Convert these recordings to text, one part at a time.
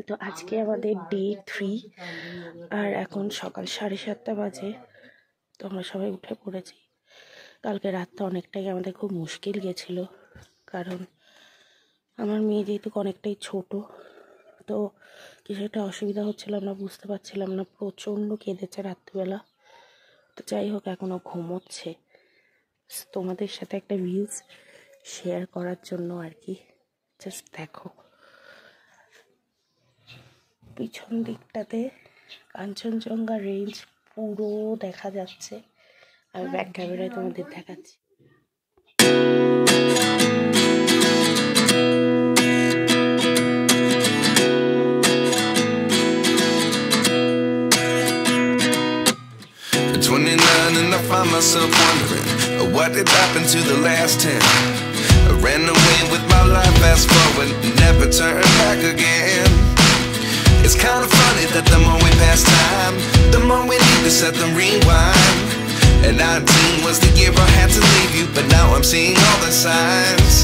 তো আজকে আমাদের ডে 3 আর এখন সকাল 7:30 বাজে। তো আমরা সবাই উঠে পড়েছি। কালকে রাতটা অনেকটাই আমাদের খুব মুশকিল গেছিলো, কারণ আমার মেয়ে যেহেতু অনেকটাই ছোট, তো কিছু একটা অসুবিধা হচ্ছিল, আমরা বুঝতে পারছিলাম না। প্রচণ্ড কেঁদেছে রাত্রিবেলা। তো যাই হোক, এখনও ঘুমোচ্ছে। তোমাদের সাথে একটা ভিউজ শেয়ার করার জন্য আর কি। জাস্ট দেখো, পিছন দিকটাতে কাঞ্চনজঙ্ঘা রেঞ্জ পুরো দেখা যাচ্ছে। আমি ব্যাক ক্যামেরায় তোমাদের দেখাচ্ছি। At 29 and I find myself wondering, what did happen to the last 10? I ran away with my life, fast forward, never turn back again. It's kind of funny that the more we pass time, the more we need to set them rewind. And 19 was the year I had to leave you, but now I'm seeing all the signs.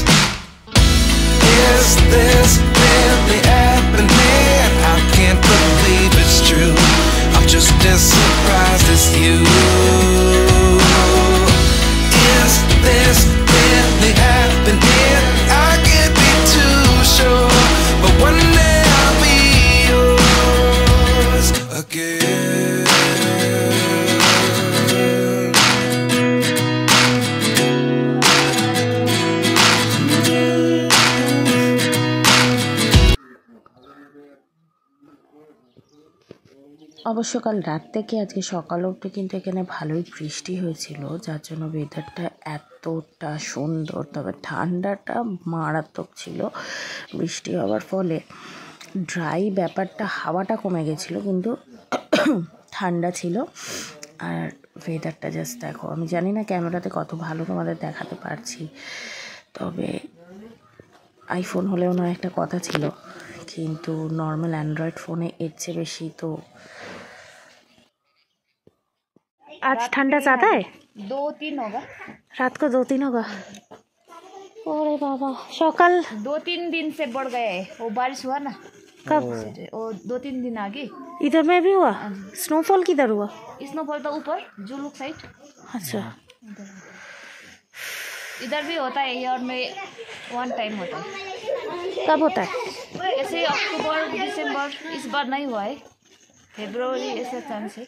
Is this really happening? I can't believe it's true. I'm just as surprised as you. Is this really happening? I can't be too sure, but one day I'll be yours again. অবশ্য কাল রাত থেকে আজকে সকাল অবধি কিন্তু এখানে ভালোই বৃষ্টি হয়েছিল, যার জন্য ওয়েদারটা এতটা সুন্দর। তবে ঠান্ডাটা মারাত্মক ছিল বৃষ্টি হওয়ার ফলে। ড্রাই ব্যাপারটা, হাওয়াটা কমে গেছিলো, কিন্তু ঠান্ডা ছিল। আর ওয়েদারটা জাস্ট দেখো। আমি জানি না ক্যামেরাতে কত ভালো তোমাদের দেখাতে পারছি, তবে আইফোন হলেও নয় একটা কথা ছিল, কিন্তু নর্মাল অ্যান্ড্রয়েড ফোনে এর চেয়ে বেশি তো। आज ठंडा ज़्यादा है? 2-3 होगा। रात को 2-3 होगा। अरे बाबा, सकाल 2-3 दिन से बढ़ गया है। वो बारिश हुआ ना, कब? वो 2-3 दिन आगे। इधर में भी हुआ? स्नोफॉल किधर हुआ? स्नोफॉल तो ऊपर जुलूक साइड। अच्छा, इधर भी होता है, ईयर में 1 टाइम होता है। कब होता है? ऐसे अक्टूबर दिसंबर, इस बार नहीं हुआ है। फरवरी ऐसे चांस है,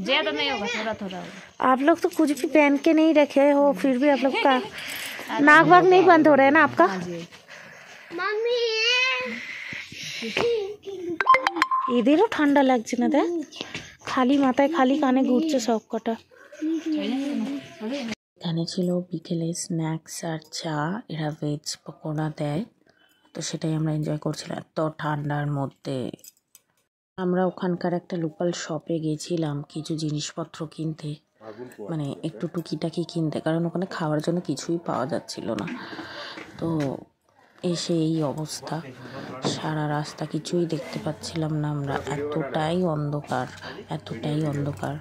ज़्यादा नहीं होगा, थोड़ा थोड़ा होगा। आप लोग तो कुछ भी पहन के नहीं रखे हो, फिर भी आप लोग का नाक वाक नहीं बंद हो रहा है ना आपका? এদেরও ঠান্ডা লাগছে না? দেখ, খালি মাথায় খালি কানে ঘুরছে সব কটা। এখানে ছিল বিকেলে স্ন্যাক্স আর চা। এরা ভেজ পকোড়া দেয়, তো সেটাই আমরা এনজয় করছিলাম এত ঠান্ডার মধ্যে। আমরা ওখানকার একটা লোকাল শপে গেছিলাম কিছু জিনিসপত্র কিনতে, মানে একটু টুকিটাকি কিনতে, কারণ ওখানে খাওয়ার জন্য কিছুই পাওয়া যাচ্ছিল না। তো এসে এই অবস্থা, সারা রাস্তা কিছুই দেখতে পাচ্ছিলাম না আমরা, এতটাই অন্ধকার, এতটাই অন্ধকার।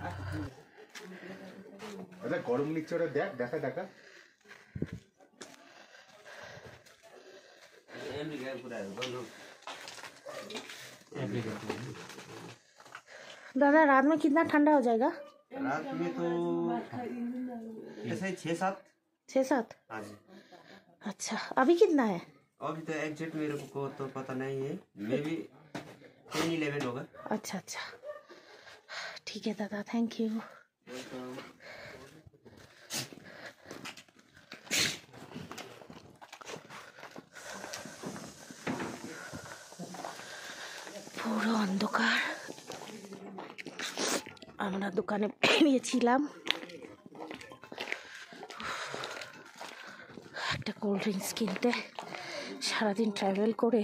গরম নিচ্ছে ওটা, দেখ দেখা দেখা। दादा, रात में कितना ठंडा हो जाएगा? रात में तो ऐसा ही 6-7। हाँ जी। अच्छा, अभी कितना है? अभी तो एग्जैक्ट मेरे को तो पता नहीं है, मे बी 10-11 होगा। अच्छा अच्छा, ठीक है दादा, थैंक यू। পুরো অন্ধকার। আমরা দোকানে বেরিয়েছিলাম একটা কোল্ড ড্রিঙ্কস কিনতে। সারাদিন ট্রাভেল করে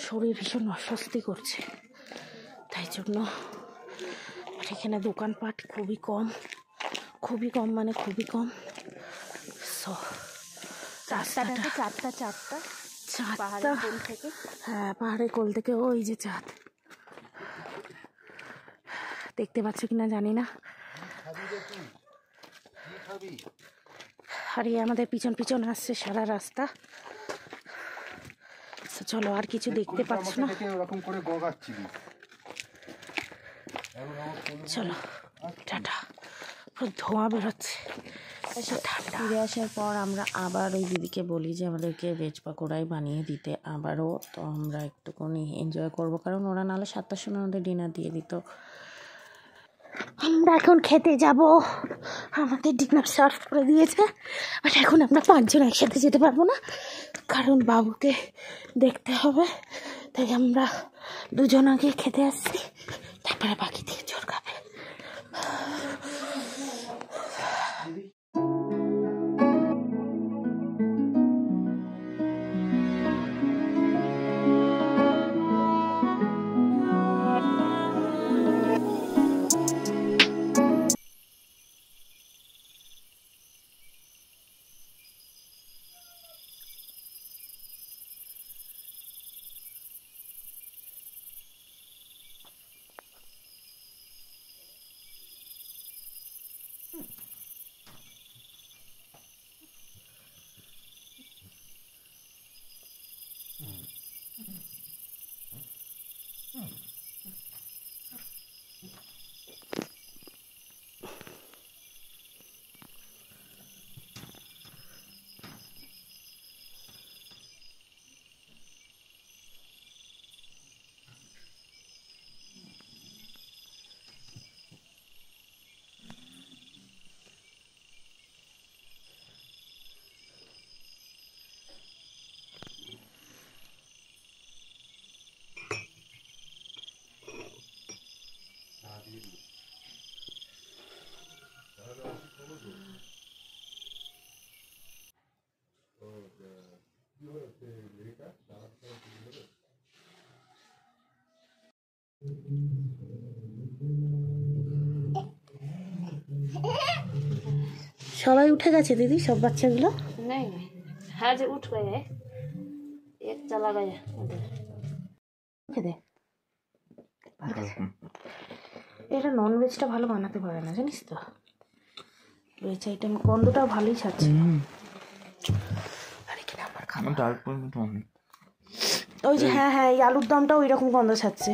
শরীর ভীষণ অস্বস্তি করছে, তাই জন্য। আর এখানে দোকানপাট খুবই কম, খুবই কম, মানে খুবই কম। সো রাস্তাটা 4টা হ্যাঁ, পাহাড়ের কোল থেকে ওই যে চাঁদ দেখতে পাচ্ছ কিনা জানি না। আর আমাদের পিছন পিছন আসছে সারা রাস্তা। তো চলো, আর কিছু দেখতে পাচ্ছ না, ওরকম করে গগাচ্ছিলি। চলো টাটা। পুরো ধোঁয়া বেরোচ্ছে, ফিরে আসার পর আমরা আবার ওই দিদিকে বলি যে আমাদেরকে ভেজ পাকোড়াই বানিয়ে দিতে আবারও। তো আমরা একটুখানি এনজয় করবো, কারণ ওরা নাহলে 7টার সময় আমাদের ডিনার দিয়ে দিত। আমরা এখন খেতে যাব, আমাদের ডিনার সার্ভ করে দিয়েছে, বাট এখন আমরা 5 জন একসাথে যেতে পারবো না, কারণ বাবুকে দেখতে হবে। তাই আমরা 2 জন আগে খেতে আসছি, তারপরে বাকি 3 জন খাবে। সবাই উঠে গেছে দিদি, সব বাচ্চাগুলো? नहीं नहीं, आज उठ गए हैं, एक चला गया उधर। খেতে এটা ননভেজটা ভালো বানাতে পারে না, জানিস তো? ভেজ আইটেম গন্ধটাও ভালোই ছাড়ছে। আরে কিনা আমার খাবার ওই যে, হ্যাঁ হ্যাঁ, এই আলুর দমটা ওই রকম গন্ধ ছাড়ছে।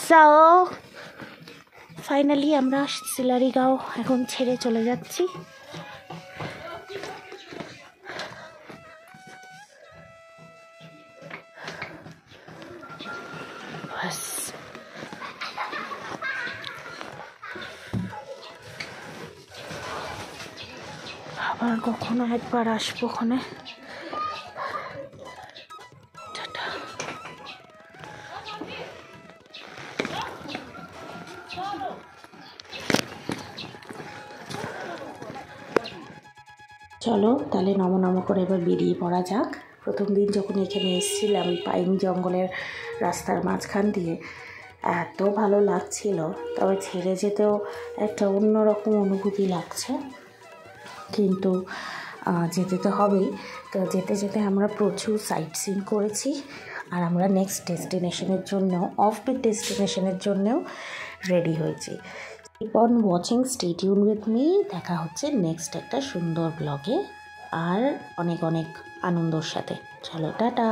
সো ফাইনালি আমরা সিলারিগাঁও এখন ছেড়ে চলে যাচ্ছি। আবার কখনো একবার আসবো ওখানে। চলো তাহলে নম নম করে এবার বেরিয়ে পড়া যাক। প্রথম দিন যখন এখানে এসেছিলাম পাইন জঙ্গলের রাস্তার মাঝখান দিয়ে, এত ভালো লাগছিল, তবে ছেড়ে যেতেও একটা অন্যরকম অনুভূতি লাগছে, কিন্তু যেতে তো হবেই। তো যেতে যেতে আমরা প্রচুর সাইট সিন করেছি, আর আমরা নেক্সট ডেস্টিনেশনের জন্য, অফবিট ডেস্টিনেশনের জন্যও রেডি হয়েছি। Keep on watching, stay tune with me. দেখা হচ্ছে নেক্সট একটা সুন্দর ব্লগে আর অনেক অনেক আনন্দর সাথে। চলো টাটা।